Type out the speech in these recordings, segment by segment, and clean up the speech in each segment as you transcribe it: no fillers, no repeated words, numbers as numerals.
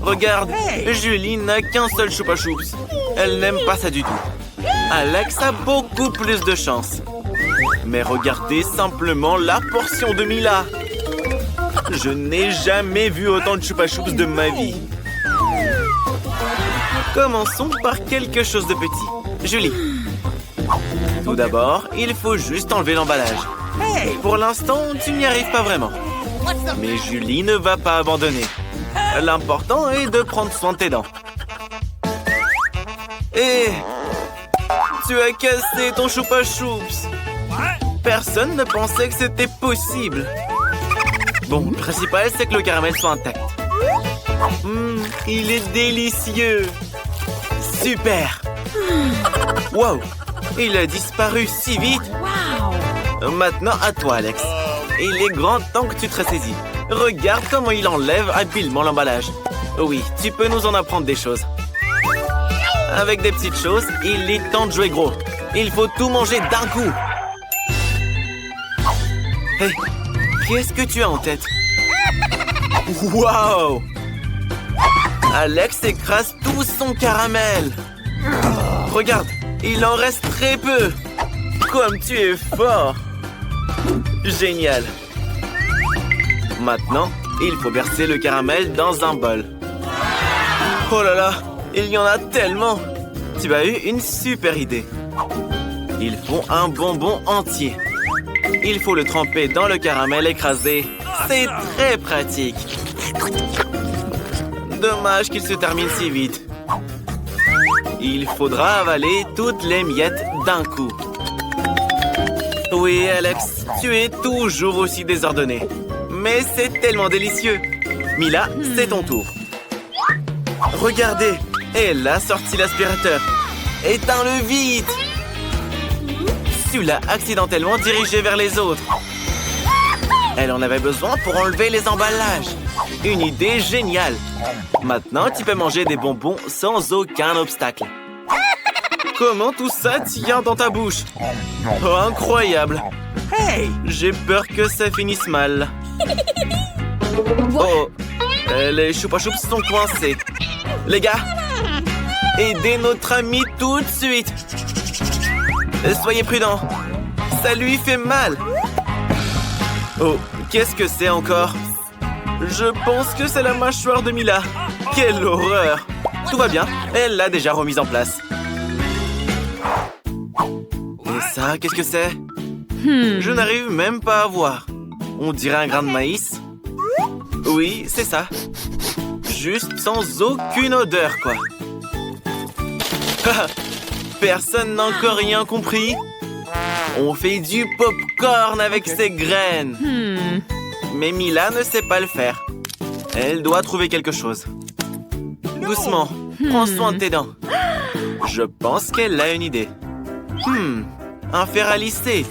Regarde, Julie n'a qu'un seul Choupa Choups. Elle n'aime pas ça du tout. Alex a beaucoup plus de chance. Mais regardez simplement la portion de Mila. Je n'ai jamais vu autant de Choupa Choups de ma vie. Commençons par quelque chose de petit. Julie. Tout d'abord, il faut juste enlever l'emballage. Pour l'instant, tu n'y arrives pas vraiment. Mais Julie ne va pas abandonner. L'important est de prendre soin de tes dents. Et tu as cassé ton Choupa Choups. Personne ne pensait que c'était possible. Bon, le principal, c'est que le caramel soit intact. Il est délicieux. Super. Wow, il a disparu si vite. Maintenant, à toi, Alex. Il est grand temps que tu te ressaisis. Regarde comment il enlève habilement l'emballage. Oui, tu peux nous en apprendre des choses. Avec des petites choses, il est temps de jouer gros. Il faut tout manger d'un coup. Hé, qu'est-ce que tu as en tête? Wow! Alex écrase tout son caramel. Regarde, il en reste très peu. Comme tu es fort. Génial. Maintenant, il faut verser le caramel dans un bol. Oh là là, il y en a tellement. Tu as eu une super idée. Il faut un bonbon entier. Il faut le tremper dans le caramel écrasé. C'est très pratique. Dommage qu'il se termine si vite. Il faudra avaler toutes les miettes d'un coup. Oui, Alex, tu es toujours aussi désordonné. Mais c'est tellement délicieux. Mila, c'est ton tour. Regardez, elle a sorti l'aspirateur. Éteins-le vite. Tu l'as accidentellement dirigé vers les autres. Elle en avait besoin pour enlever les emballages. Une idée géniale. Maintenant, tu peux manger des bonbons sans aucun obstacle. Comment tout ça tient dans ta bouche? Oh, incroyable. Hey, j'ai peur que ça finisse mal. Oh, les Choupa Choups sont coincés. Les gars, aidez notre ami tout de suite. Soyez prudents. Ça lui fait mal. Oh, qu'est-ce que c'est encore? Je pense que c'est la mâchoire de Mila. Quelle horreur. Tout va bien, elle l'a déjà remise en place. Et ça, qu'est-ce que c'est? Je n'arrive même pas à voir. On dirait un grain de maïs. Oui, c'est ça. Juste sans aucune odeur, quoi. Personne n'a encore rien compris. On fait du pop-corn avec ces graines. Mais Mila ne sait pas le faire. Elle doit trouver quelque chose. Doucement, prends soin de tes dents. Je pense qu'elle a une idée. Un fer à lisser.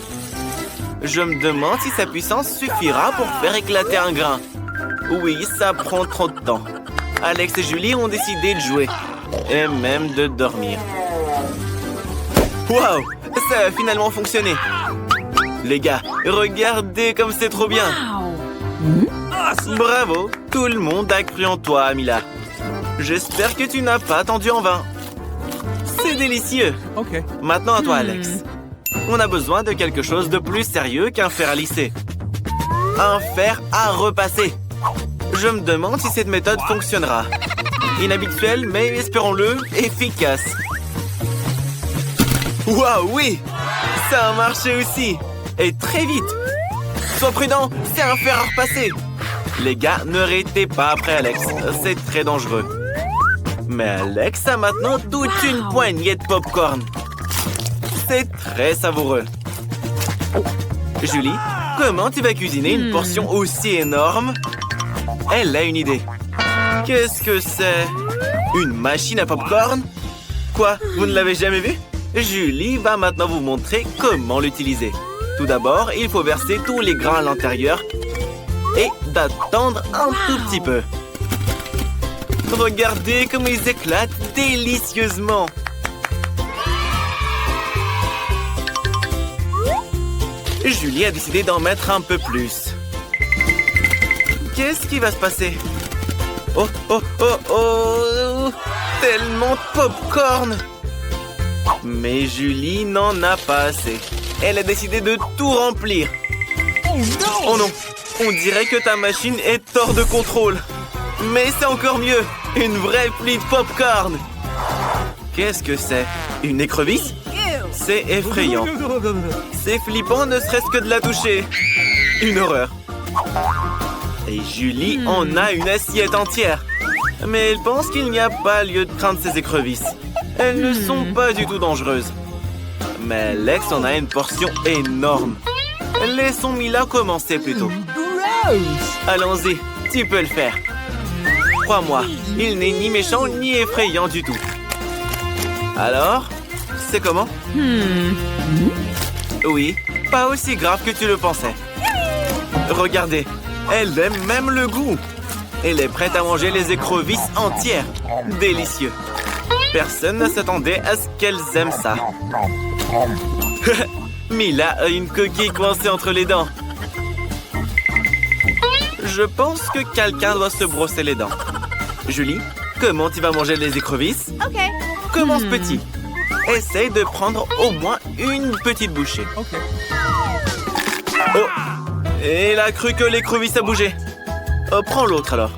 Je me demande si sa puissance suffira pour faire éclater un grain. Oui, ça prend trop de temps. Alex et Julie ont décidé de jouer. Et même de dormir. Waouh! Ça a finalement fonctionné. Les gars, regardez comme c'est trop bien. Bravo! Tout le monde a cru en toi, Mila. J'espère que tu n'as pas attendu en vain. C'est délicieux. Maintenant à toi, Alex. On a besoin de quelque chose de plus sérieux qu'un fer à lisser. Un fer à repasser. Je me demande si cette méthode fonctionnera. Inhabituelle, mais espérons-le, efficace. Waouh, oui! Ça a marché aussi. Et très vite. Sois prudent, c'est un fer à repasser. Les gars, ne arrêtez pas après Alex. C'est très dangereux. Mais Alex a maintenant toute une poignée de pop-corn. C'est très savoureux. Julie, comment tu vas cuisiner une portion aussi énorme? Elle a une idée. Qu'est-ce que c'est? Une machine à pop-corn? Quoi? Vous ne l'avez jamais vue? Julie va maintenant vous montrer comment l'utiliser. Tout d'abord, il faut verser tous les grains à l'intérieur et d'attendre un tout petit peu. Regardez comme ils éclatent délicieusement. Julie a décidé d'en mettre un peu plus. Qu'est-ce qui va se passer? Oh, oh, oh, oh! Tellement de popcorn! Mais Julie n'en a pas assez. Elle a décidé de tout remplir. Oh non! On dirait que ta machine est hors de contrôle. Mais c'est encore mieux! Une vraie pluie de popcorn! Qu'est-ce que c'est? Une écrevisse? C'est effrayant. C'est flippant ne serait-ce que de la toucher. Une horreur. Et Julie en a une assiette entière. Mais elle pense qu'il n'y a pas lieu de craindre ces écrevisses. Elles ne sont pas du tout dangereuses. Mais Alex en a une portion énorme. Laissons Mila commencer plutôt. Allons-y, tu peux le faire. Crois-moi, il n'est ni méchant ni effrayant du tout. Alors, c'est comment? Oui, pas aussi grave que tu le pensais. Regardez, elle aime même le goût. Elle est prête à manger les écrevisses entières. Délicieux. Personne ne s'attendait à ce qu'elles aiment ça. Mila a une coquille coincée entre les dents. Je pense que quelqu'un doit se brosser les dents. Julie, comment tu vas manger les écrevisses? OK. Commence petit. Essaye de prendre au moins une petite bouchée. Oh! Et elle a cru que l'écrevisse a bougé. Oh, prends l'autre alors.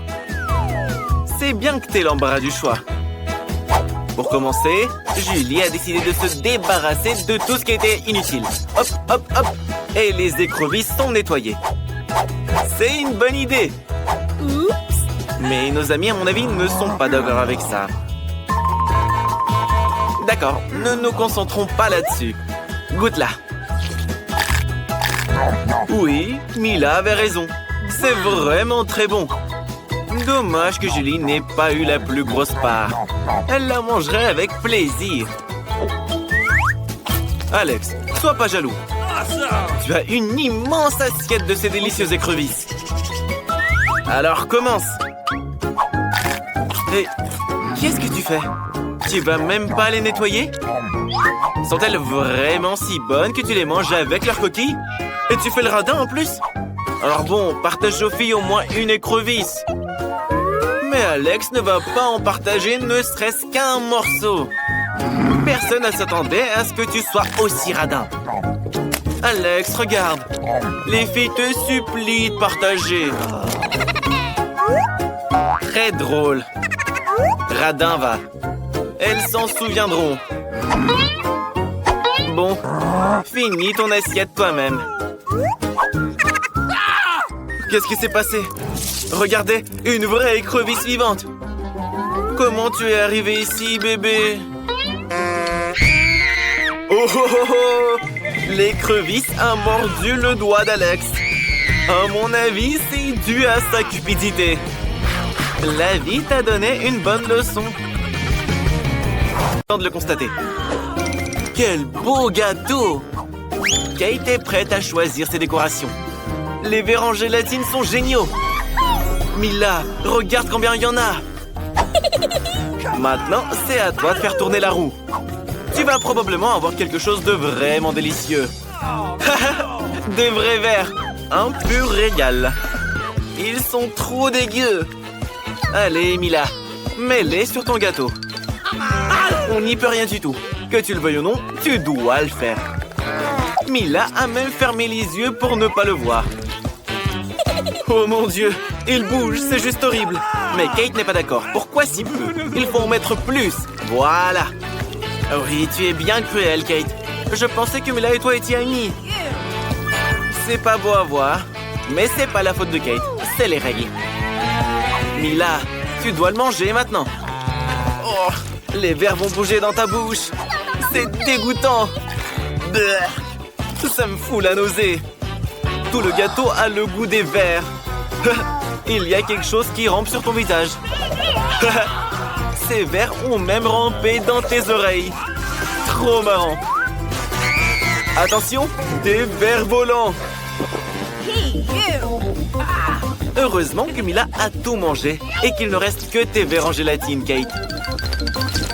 C'est bien que t'aies l'embarras du choix. Pour commencer, Julie a décidé de se débarrasser de tout ce qui était inutile. Hop, hop, hop. Et les écrevisses sont nettoyées. C'est une bonne idée. Mais nos amis, à mon avis, ne sont pas d'accord avec ça. D'accord, ne nous concentrons pas là-dessus. Goûte-la. Oui, Mila avait raison. C'est vraiment très bon. Dommage que Julie n'ait pas eu la plus grosse part. Elle la mangerait avec plaisir. Alex, sois pas jaloux. Tu as une immense assiette de ces délicieuses écrevisses. Alors commence. Et qu'est-ce que tu fais? Tu vas même pas les nettoyer? Sont-elles vraiment si bonnes que tu les manges avec leurs coquilles? Et tu fais le radin en plus? Alors bon, partage aux filles au moins une écrevisse. Mais Alex ne va pas en partager ne serait-ce qu'un morceau. Personne ne s'attendait à ce que tu sois aussi radin. Alex, regarde. Les filles te supplient de partager. Très drôle. Radin va. Elles s'en souviendront. Bon, finis ton assiette toi-même. Qu'est-ce qui s'est passé? Regardez, une vraie écrevisse vivante. Comment tu es arrivé ici, bébé? Oh oh oh oh! L'écrevisse a mordu le doigt d'Alex. À mon avis, c'est dû à sa cupidité. La vie t'a donné une bonne leçon. Temps de le constater. Quel beau gâteau! Kate est prête à choisir ses décorations. Les verres en gélatine sont géniaux. Mila, regarde combien il y en a. Maintenant, c'est à toi de faire tourner la roue. Tu vas probablement avoir quelque chose de vraiment délicieux. Des vrais verres. Un pur régal. Ils sont trop dégueux. Allez, Mila, mets-les sur ton gâteau. On n'y peut rien du tout. Que tu le veuilles ou non, tu dois le faire. Mila a même fermé les yeux pour ne pas le voir. Oh mon Dieu, il bouge, c'est juste horrible. Mais Kate n'est pas d'accord. Pourquoi si peu? Il faut en mettre plus. Voilà. Oui, tu es bien cruelle, Kate. Je pensais que Mila et toi étiez amis. C'est pas beau à voir, mais c'est pas la faute de Kate. C'est les règles. Mila, tu dois le manger maintenant. Oh, les verres vont bouger dans ta bouche. C'est dégoûtant. Ça me fout la nausée. Tout le gâteau a le goût des verres. Il y a quelque chose qui rampe sur ton visage. Ces verres ont même rampé dans tes oreilles. Trop marrant. Attention, des vers volants. Heureusement que Mila a tout mangé et qu'il ne reste que tes verres en gélatine, Kate.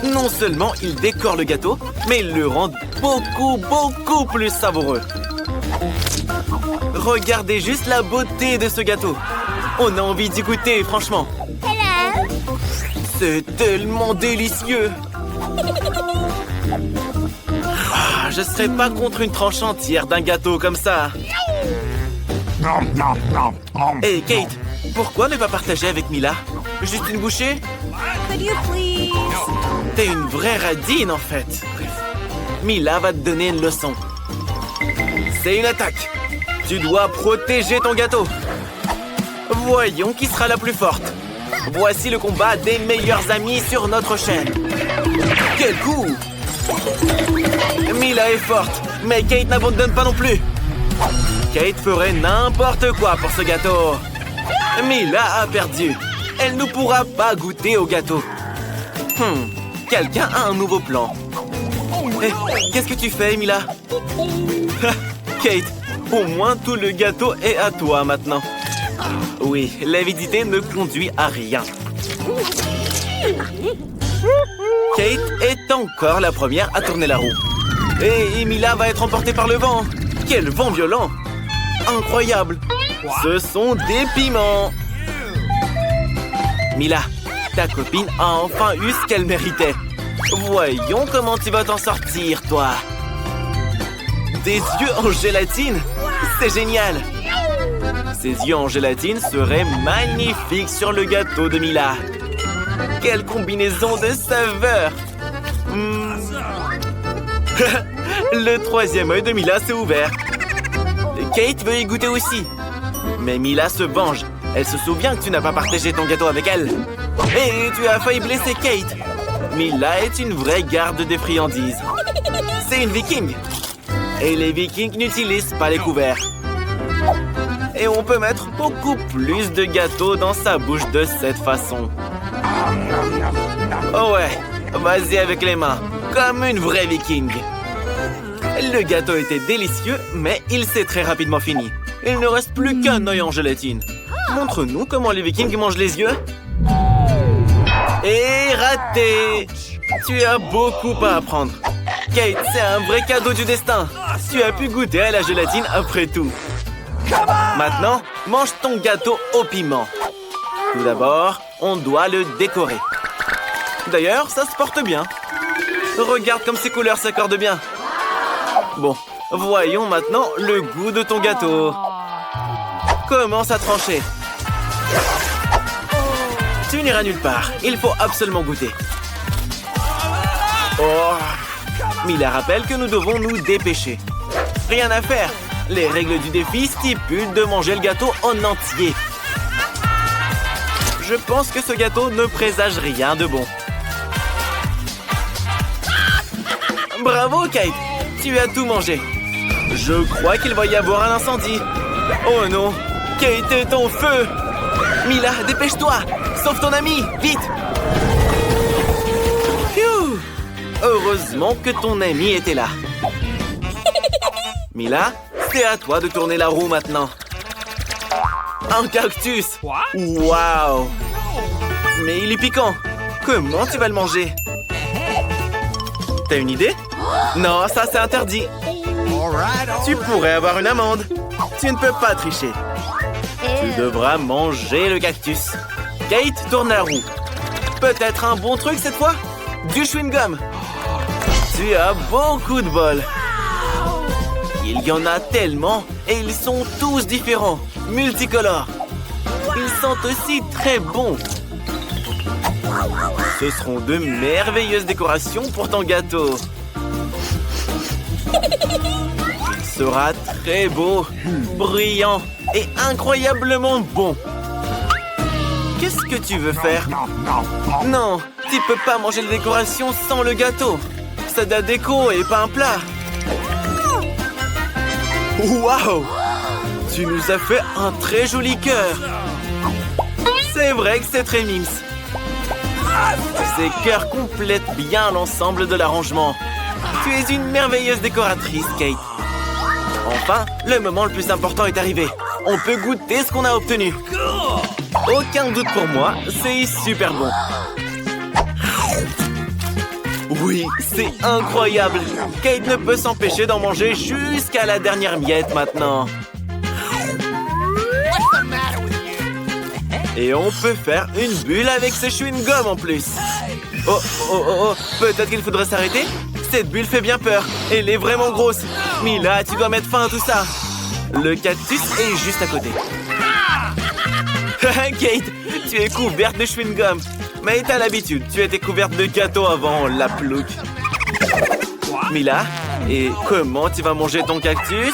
Non seulement il décore le gâteau, mais il le rend beaucoup plus savoureux. Regardez juste la beauté de ce gâteau. On a envie d'y goûter, franchement. C'est tellement délicieux. Ah, je serais pas contre une tranche entière d'un gâteau comme ça. Hey Kate, pourquoi ne pas partager avec Mila? Juste une bouchée? Could you please? T'es une vraie radine en fait. Mila va te donner une leçon. C'est une attaque. Tu dois protéger ton gâteau. Voyons qui sera la plus forte. Voici le combat des meilleurs amis sur notre chaîne. Quel coup! Mila est forte, mais Kate n'abandonne pas non plus. Kate ferait n'importe quoi pour ce gâteau. Mila a perdu. Elle ne pourra pas goûter au gâteau. Quelqu'un a un nouveau plan. Hey, qu'est-ce que tu fais, Mila? Kate, au moins tout le gâteau est à toi maintenant. Oui, l'avidité ne conduit à rien. Kate est encore la première à tourner la roue. Et Mila va être emportée par le vent. Quel vent violent! Incroyable! Ce sont des piments! Mila, ta copine a enfin eu ce qu'elle méritait. Voyons comment tu vas t'en sortir, toi. Des yeux en gélatine? C'est génial! Ces yeux en gélatine seraient magnifiques sur le gâteau de Mila. Quelle combinaison de saveurs! Le troisième œil de Mila s'est ouvert. Kate veut y goûter aussi. Mais Mila se venge. Elle se souvient que tu n'as pas partagé ton gâteau avec elle. Et tu as failli blesser Kate. Mila est une vraie garde des friandises. C'est une viking. Et les vikings n'utilisent pas les couverts. Et on peut mettre beaucoup plus de gâteaux dans sa bouche de cette façon. Oh ouais, vas-y avec les mains, comme une vraie viking. Le gâteau était délicieux, mais il s'est très rapidement fini. Il ne reste plus qu'un œil en gélatine. Montre-nous comment les vikings mangent les yeux. Et raté! Tu as beaucoup à apprendre. Kate, c'est un vrai cadeau du destin. Tu as pu goûter à la gélatine après tout. Maintenant, mange ton gâteau au piment. Tout d'abord, on doit le décorer. D'ailleurs, ça se porte bien. Regarde comme ces couleurs s'accordent bien. Bon, voyons maintenant le goût de ton gâteau. Commence à trancher. Tu n'iras nulle part. Il faut absolument goûter. Oh! Mila rappelle que nous devons nous dépêcher. Rien à faire. Les règles du défi stipulent de manger le gâteau en entier. Je pense que ce gâteau ne présage rien de bon. Bravo, Kate! Tu as tout mangé. Je crois qu'il va y avoir un incendie. Oh non! Kate est en feu! Mila, dépêche-toi! Sauve ton ami! Vite! Phew! Heureusement que ton ami était là. Mila, c'est à toi de tourner la roue maintenant. Un cactus! Waouh! Mais il est piquant. Comment tu vas le manger? T'as une idée? Non, ça c'est interdit. Tu pourrais avoir une amende. Tu ne peux pas tricher. Tu devras manger le cactus. Kate, tourne la roue. Peut-être un bon truc cette fois? Du chewing-gum. Tu as beaucoup de bol. Il y en a tellement et ils sont tous différents, multicolores. Ils sentent aussi très bons. Ce seront de merveilleuses décorations pour ton gâteau. Il sera très beau, brillant et incroyablement bon. Qu'est-ce que tu veux faire? Non, tu peux pas manger les décorations sans le gâteau. C'est de la déco et pas un plat. Waouh! Tu nous as fait un très joli cœur. C'est vrai que c'est très mimes. Ces cœurs complètent bien l'ensemble de l'arrangement. Tu es une merveilleuse décoratrice, Kate. Enfin, le moment le plus important est arrivé. On peut goûter ce qu'on a obtenu. Aucun doute pour moi, c'est super bon. Oui, c'est incroyable. Kate ne peut s'empêcher d'en manger jusqu'à la dernière miette maintenant. Et on peut faire une bulle avec ce chewing-gum en plus. Oh, peut-être qu'il faudrait s'arrêter. Cette bulle fait bien peur. Elle est vraiment grosse. Mila, tu dois mettre fin à tout ça. Le cactus est juste à côté. Kate, tu es couverte de chewing-gum. Mais t'as l'habitude, tu étais couverte de gâteaux avant, la plouc. Mila, et comment tu vas manger ton cactus?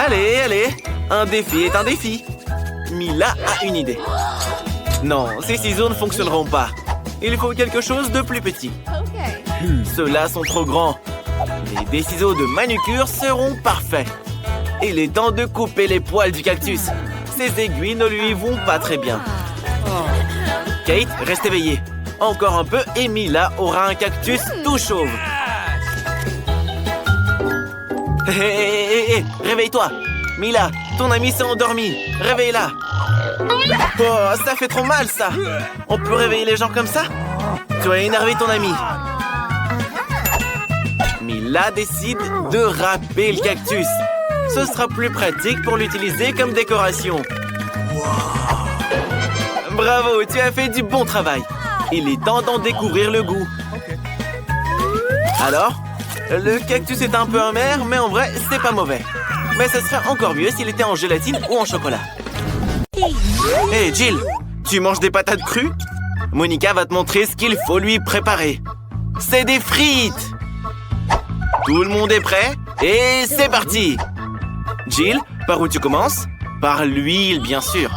Allez, un défi est un défi. Mila a une idée. Non, ces ciseaux ne fonctionneront pas. Il faut quelque chose de plus petit. Ceux-là sont trop grands. Mais des ciseaux de manucure seront parfaits. Il est temps de couper les poils du cactus. Ces aiguilles ne lui vont pas très bien. Kate, reste éveillée. Encore un peu et Mila aura un cactus tout chauve. Hé, réveille-toi. Mila, ton ami s'est endormi. Réveille-la. Oh, ça fait trop mal, ça. On peut réveiller les gens comme ça? Tu as énervé ton ami. Mila décide de râper le cactus. Ce sera plus pratique pour l'utiliser comme décoration. Bravo, tu as fait du bon travail. Il est temps d'en découvrir le goût. Alors, le cactus est un peu amer, mais en vrai, c'est pas mauvais. Mais ça serait encore mieux s'il était en gélatine ou en chocolat. Hey Jill, tu manges des patates crues? Monica va te montrer ce qu'il faut lui préparer. C'est des frites! Tout le monde est prêt? Et c'est parti! Jill, par où tu commences? Par l'huile, bien sûr.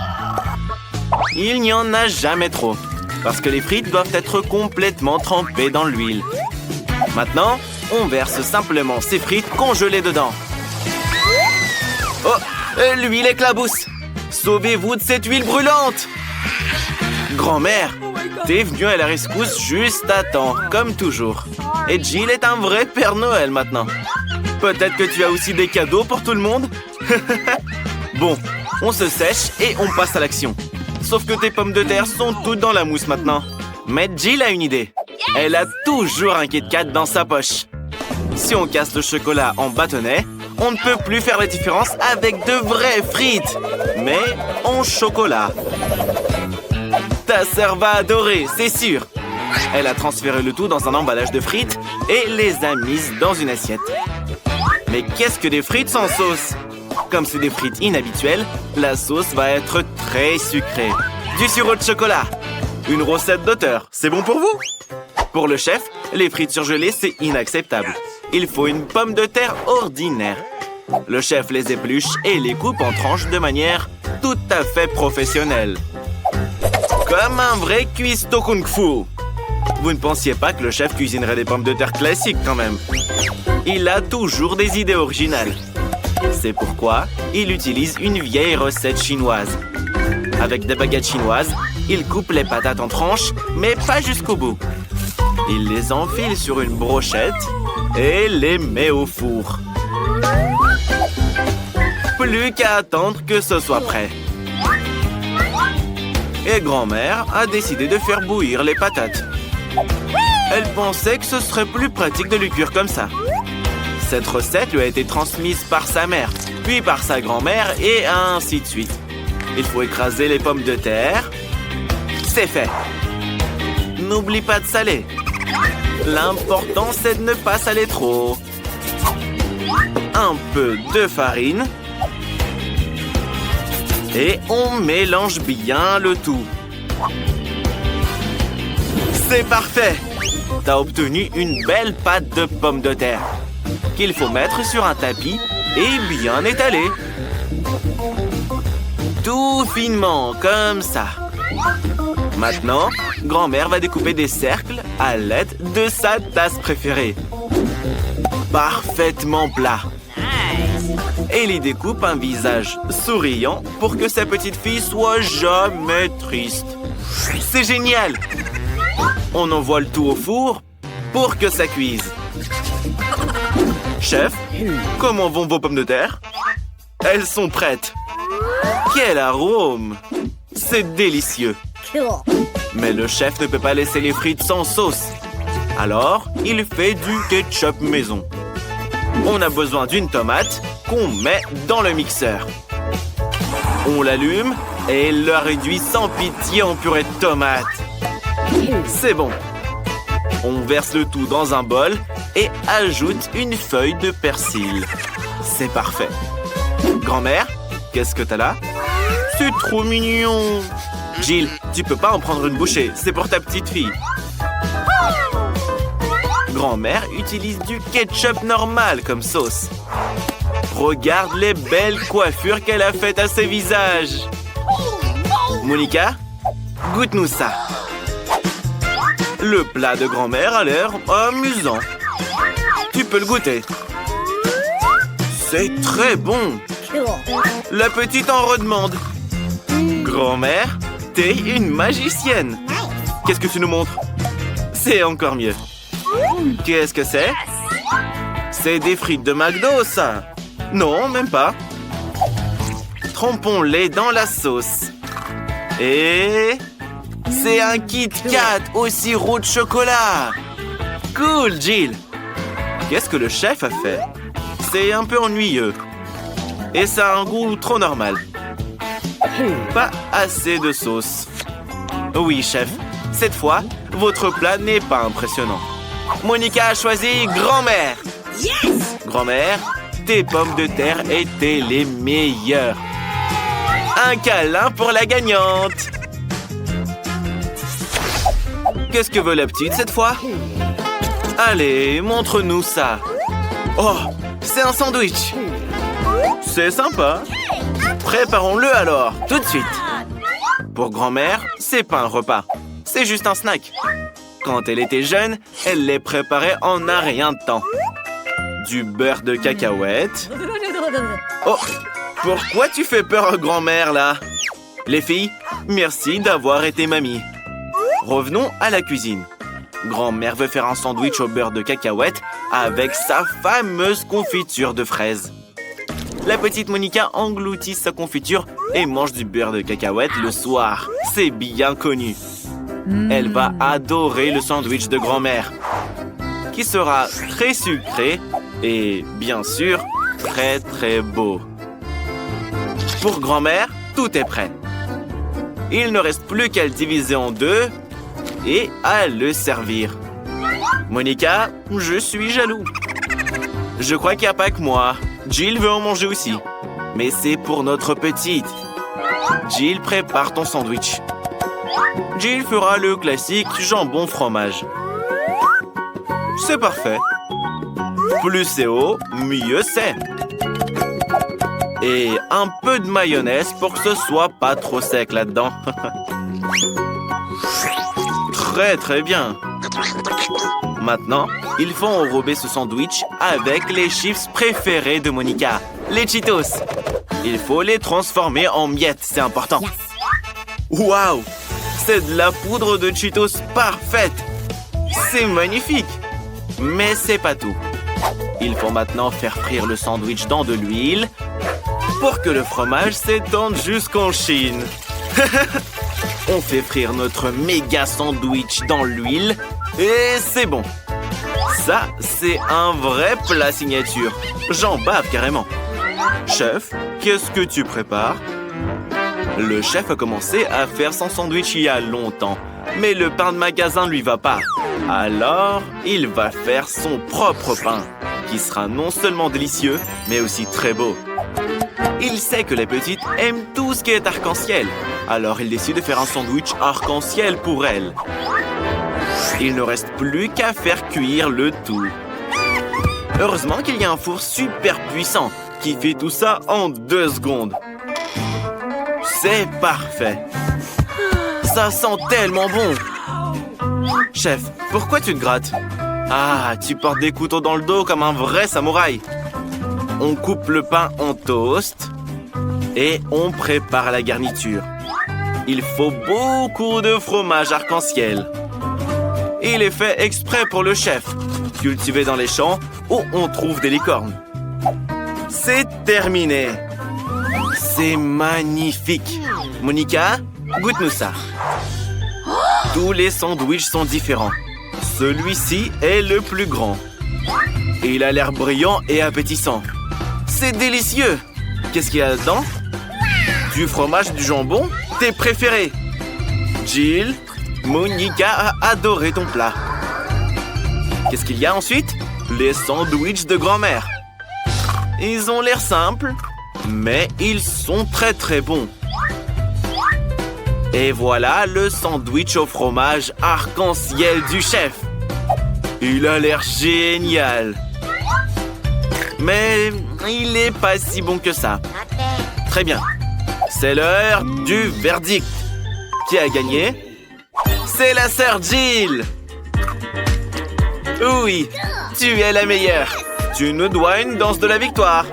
Il n'y en a jamais trop, parce que les frites doivent être complètement trempées dans l'huile. Maintenant, on verse simplement ces frites congelées dedans. Oh, l'huile éclabousse! Sauvez-vous de cette huile brûlante! Grand-mère, t'es venue à la rescousse juste à temps, comme toujours. Et Jill est un vrai Père Noël maintenant. Peut-être que tu as aussi des cadeaux pour tout le monde? Bon, on se sèche et on passe à l'action. Sauf que tes pommes de terre sont toutes dans la mousse maintenant. Mais Jill a une idée. Elle a toujours un Kit Kat dans sa poche. Si on casse le chocolat en bâtonnets, on ne peut plus faire la différence avec de vraies frites, mais en chocolat. Ta sœur va adorer, c'est sûr. Elle a transféré le tout dans un emballage de frites et les a mises dans une assiette. Mais qu'est-ce que des frites sans sauce? Comme c'est des frites inhabituelles, la sauce va être très sucrée. Du sirop de chocolat. Une recette d'auteur, c'est bon pour vous? Pour le chef, les frites surgelées, c'est inacceptable. Il faut une pomme de terre ordinaire. Le chef les épluche et les coupe en tranches de manière tout à fait professionnelle. Comme un vrai cuistot kung-fu. Vous ne pensiez pas que le chef cuisinerait des pommes de terre classiques quand même. Il a toujours des idées originales. C'est pourquoi il utilise une vieille recette chinoise. Avec des baguettes chinoises, il coupe les patates en tranches, mais pas jusqu'au bout. Il les enfile sur une brochette et les met au four. Plus qu'à attendre que ce soit prêt. Et grand-mère a décidé de faire bouillir les patates. Elle pensait que ce serait plus pratique de les cuire comme ça. Cette recette lui a été transmise par sa mère, puis par sa grand-mère et ainsi de suite. Il faut écraser les pommes de terre. C'est fait. N'oublie pas de saler. L'important, c'est de ne pas saler trop. Un peu de farine. Et on mélange bien le tout. C'est parfait! T'as obtenu une belle pâte de pommes de terre qu'il faut mettre sur un tapis et bien étaler. Tout finement, comme ça. Maintenant, grand-mère va découper des cercles à l'aide de sa tasse préférée. Parfaitement plat. Elle y découpe un visage souriant pour que sa petite fille soit jamais triste. C'est génial! On envoie le tout au four pour que ça cuise. Chef, comment vont vos pommes de terre? Elles sont prêtes. Quel arôme! C'est délicieux. Mais le chef ne peut pas laisser les frites sans sauce. Alors, il fait du ketchup maison. On a besoin d'une tomate qu'on met dans le mixeur. On l'allume et il le réduit sans pitié en purée de tomate. C'est bon. On verse le tout dans un bol et ajoute une feuille de persil. C'est parfait. Grand-mère, qu'est-ce que t'as là? C'est trop mignon. Jill, tu peux pas en prendre une bouchée. C'est pour ta petite fille. Grand-mère utilise du ketchup normal comme sauce. Regarde les belles coiffures qu'elle a faites à ses visages. Monica, goûte-nous ça. Le plat de grand-mère a l'air amusant. Tu peux le goûter. C'est très bon. La petite en redemande. Grand-mère, t'es une magicienne. Qu'est-ce que tu nous montres? C'est encore mieux. Qu'est-ce que c'est? C'est des frites de McDo, ça. Non, même pas. Trempons-les dans la sauce. Et... c'est un Kit Kat au sirop de chocolat. Cool, Jill. Qu'est-ce que le chef a fait? C'est un peu ennuyeux. Et ça a un goût trop normal. Pas assez de sauce. Oui, chef. Cette fois, votre plat n'est pas impressionnant. Monica a choisi grand-mère. Yes! Grand-mère, tes pommes de terre étaient les meilleures. Un câlin pour la gagnante. Qu'est-ce que veut la petite cette fois? Allez, montre-nous ça. Oh, c'est un sandwich. C'est sympa. Préparons-le alors, tout de suite. Pour grand-mère, c'est pas un repas. C'est juste un snack. Quand elle était jeune, elle les préparait en un rien de temps. Du beurre de cacahuète. Oh, pourquoi tu fais peur à grand-mère, là? Les filles, merci d'avoir été mamie. Revenons à la cuisine. Grand-mère veut faire un sandwich au beurre de cacahuète avec sa fameuse confiture de fraises. La petite Monica engloutit sa confiture et mange du beurre de cacahuète le soir. C'est bien connu. Elle va adorer le sandwich de grand-mère, qui sera très sucré et, bien sûr, très très beau. Pour grand-mère, tout est prêt. Il ne reste plus qu'à le diviser en deux et à le servir. Monica, je suis jaloux. Je crois qu'il n'y a pas que moi. Jill veut en manger aussi. Mais c'est pour notre petite. Jill, prépare ton sandwich. Jill fera le classique jambon-fromage. C'est parfait. Plus c'est haut, mieux c'est. Et un peu de mayonnaise pour que ce soit pas trop sec là-dedans. Très très bien. Maintenant, il faut enrober ce sandwich avec les chips préférés de Monica, les Cheetos. Il faut les transformer en miettes, c'est important. Waouh! C'est de la poudre de Cheetos parfaite. C'est magnifique. Mais c'est pas tout. Il faut maintenant faire frire le sandwich dans de l'huile pour que le fromage s'étende jusqu'en Chine. On fait frire notre méga sandwich dans l'huile et c'est bon. Ça, c'est un vrai plat signature. J'en bave carrément. Chef, qu'est-ce que tu prépares? Le chef a commencé à faire son sandwich il y a longtemps, mais le pain de magasin ne lui va pas. Alors, il va faire son propre pain, qui sera non seulement délicieux, mais aussi très beau. Il sait que les petites aiment tout ce qui est arc-en-ciel, alors il décide de faire un sandwich arc-en-ciel pour elles. Il ne reste plus qu'à faire cuire le tout. Heureusement qu'il y a un four super puissant qui fait tout ça en 2 secondes. C'est parfait. Ça sent tellement bon. Chef, pourquoi tu te grattes? Ah, tu portes des couteaux dans le dos comme un vrai samouraï. On coupe le pain en toast et on prépare la garniture. Il faut beaucoup de fromage arc-en-ciel. Il est fait exprès pour le chef, cultivé dans les champs où on trouve des licornes. C'est terminé. C'est magnifique. Monica, goûte-nous ça. Tous les sandwichs sont différents. Celui-ci est le plus grand. Il a l'air brillant et appétissant. C'est délicieux. Qu'est-ce qu'il y a dedans? Du fromage et du jambon, tes préférés. Jill, Monica a adoré ton plat. Qu'est-ce qu'il y a ensuite? Les sandwichs de grand-mère. Ils ont l'air simples, mais ils sont très bons. Et voilà le sandwich au fromage arc-en-ciel du chef. Il a l'air génial. Mais il n'est pas si bon que ça. Très bien. C'est l'heure du verdict. Qui a gagné? C'est la sœur Jill. Oui, tu es la meilleure. Tu nous dois une danse de la victoire.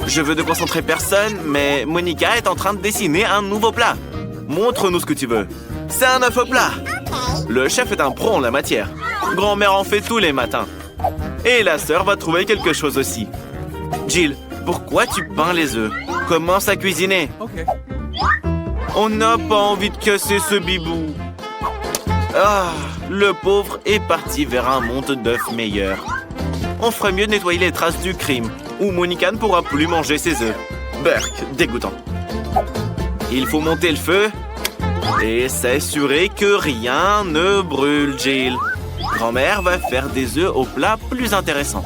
Je veux ne concentrer personne, mais Monica est en train de dessiner un nouveau plat. Montre-nous ce que tu veux. C'est un œuf au plat. Le chef est un pro en la matière. Grand-mère en fait tous les matins. Et la sœur va trouver quelque chose aussi. Jill, pourquoi tu peins les œufs? Commence à cuisiner. On n'a pas envie de casser ce bibou. Ah, le pauvre est parti vers un monde d'œufs meilleur. On ferait mieux de nettoyer les traces du crime, ou Monica ne pourra plus manger ses œufs. Burk, dégoûtant. Il faut monter le feu et s'assurer que rien ne brûle, Jill. Grand-mère va faire des œufs au plat plus intéressants.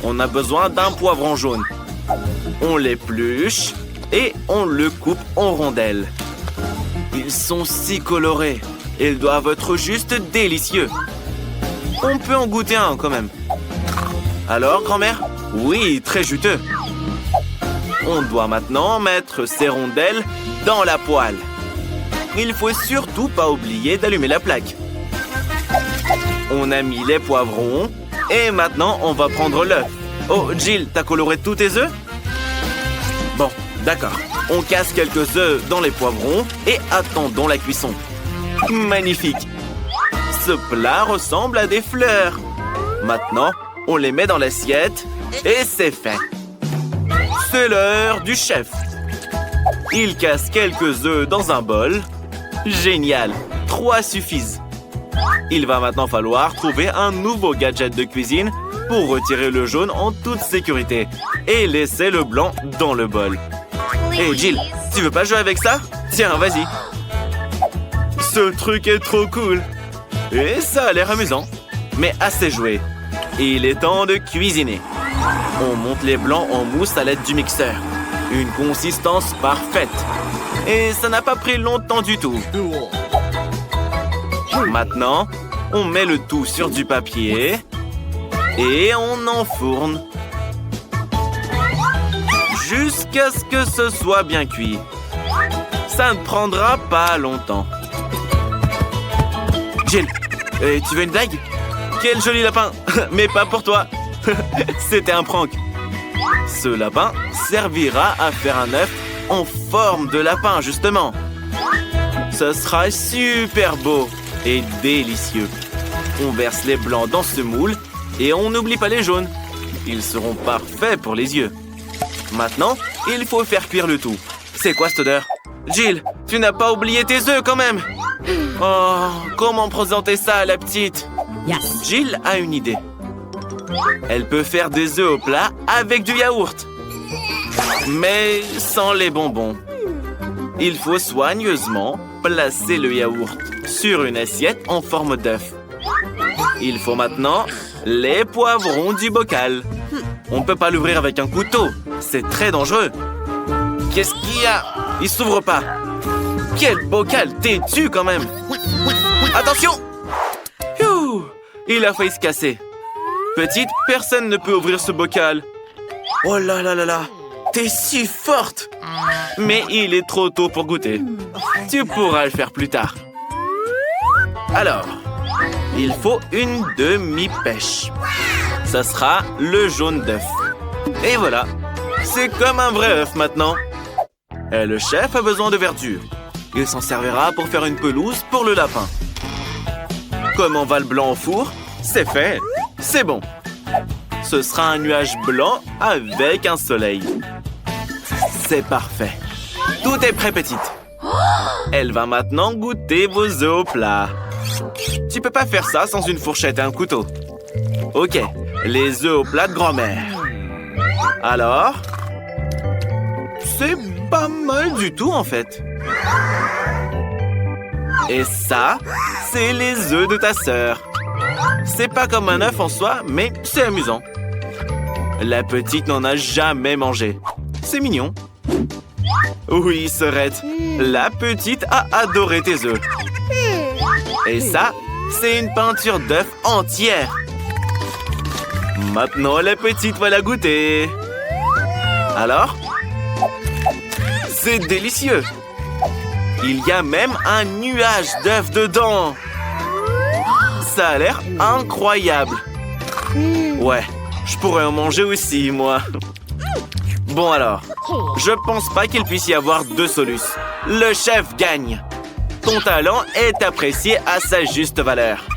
On a besoin d'un poivron jaune. On l'épluche et on le coupe en rondelles. Ils sont si colorés. Ils doivent être juste délicieux. On peut en goûter un quand même. Alors, grand-mère? Oui, très juteux. On doit maintenant mettre ces rondelles dans la poêle. Il faut surtout pas oublier d'allumer la plaque. On a mis les poivrons et maintenant on va prendre l'œuf. Oh, Jill, t'as coloré tous tes œufs? Bon, d'accord. On casse quelques œufs dans les poivrons et attendons la cuisson. Magnifique! Ce plat ressemble à des fleurs. Maintenant, on les met dans l'assiette et c'est fait. C'est l'heure du chef. Il casse quelques œufs dans un bol. Génial! 3 suffisent. Il va maintenant falloir trouver un nouveau gadget de cuisine pour retirer le jaune en toute sécurité et laisser le blanc dans le bol. Hé, Jill, tu veux pas jouer avec ça? Tiens, vas-y. Ce truc est trop cool. Et ça a l'air amusant. Mais assez joué. Il est temps de cuisiner. On monte les blancs en mousse à l'aide du mixeur. Une consistance parfaite. Et ça n'a pas pris longtemps du tout. Maintenant, on met le tout sur du papier et on enfourne jusqu'à ce que ce soit bien cuit. Ça ne prendra pas longtemps. Jill, tu veux une blague? Quel joli lapin! Mais pas pour toi. C'était un prank. Ce lapin servira à faire un œuf en forme de lapin, justement. Ce sera super beau et délicieux. On verse les blancs dans ce moule et on n'oublie pas les jaunes. Ils seront parfaits pour les yeux. Maintenant, il faut faire cuire le tout. C'est quoi cette odeur? Jill, tu n'as pas oublié tes œufs quand même. Oh, comment présenter ça à la petite? Yes. Jill a une idée. Elle peut faire des œufs au plat avec du yaourt. Mais sans les bonbons. Il faut soigneusement placer le yaourt sur une assiette en forme d'œuf. Il faut maintenant les poivrons du bocal. On ne peut pas l'ouvrir avec un couteau. C'est très dangereux. Qu'est-ce qu'il y a? Il s'ouvre pas. Quel bocal têtu quand même. Attention! Ouh, il a failli se casser. Petite, personne ne peut ouvrir ce bocal. Oh là là là là. T'es si forte. Mais il est trop tôt pour goûter. Tu pourras le faire plus tard. Alors, il faut une demi-pêche. Ça sera le jaune d'œuf. Et voilà. C'est comme un vrai œuf maintenant. Et le chef a besoin de verdure. Il s'en servira pour faire une pelouse pour le lapin. Comme on va le blanc au four, c'est fait. C'est bon. Ce sera un nuage blanc avec un soleil. C'est parfait. Tout est prêt, petite. Elle va maintenant goûter vos œufs au plat. Tu peux pas faire ça sans une fourchette et un couteau. Ok, les œufs au plat de grand-mère. Alors, c'est pas mal du tout, en fait. Et ça, c'est les œufs de ta sœur. C'est pas comme un œuf en soi, mais c'est amusant. La petite n'en a jamais mangé. C'est mignon. Oui, sœurette, la petite a adoré tes œufs. Et ça, c'est une peinture d'œuf entière. Maintenant, la petite va la goûter. Alors? C'est délicieux. Il y a même un nuage d'œufs dedans. Ça a l'air incroyable. Ouais, je pourrais en manger aussi, moi. Bon alors, je pense pas qu'il puisse y avoir deux solutions. Le chef gagne. Ton talent est apprécié à sa juste valeur.